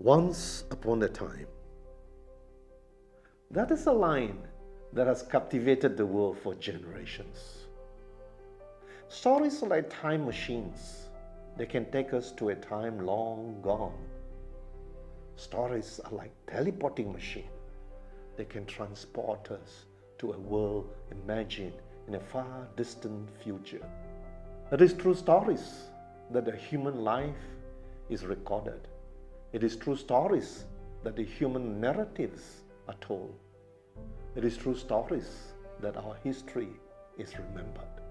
Once upon a time. That is a line that has captivated the world for generations. Stories are like time machines. They can take us to a time long gone. Stories are like teleporting machines. They can transport us to a world imagined in a far distant future. It is through stories that the human life is recorded. It is through stories that the human narratives are told. It is through stories that our history is remembered.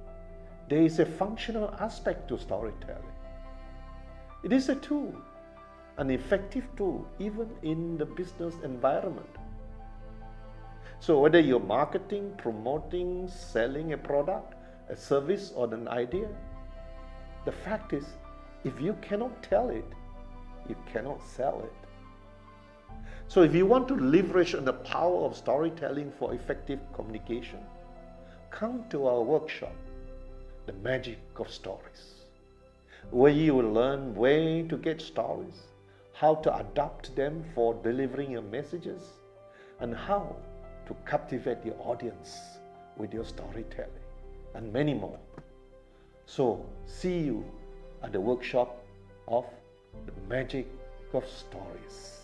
There is a functional aspect to storytelling. It is a tool, an effective tool, even in the business environment. So whether you're marketing, promoting, selling a product, a service, or an idea, the fact is, if you cannot tell it, you cannot sell it. So if you want to leverage on the power of storytelling for effective communication, come to our workshop, The Magic of Stories, where you will learn where to get stories, how to adapt them for delivering your messages, and how to captivate your audience with your storytelling, and many more. So see you at the workshop of The Magic of Stories.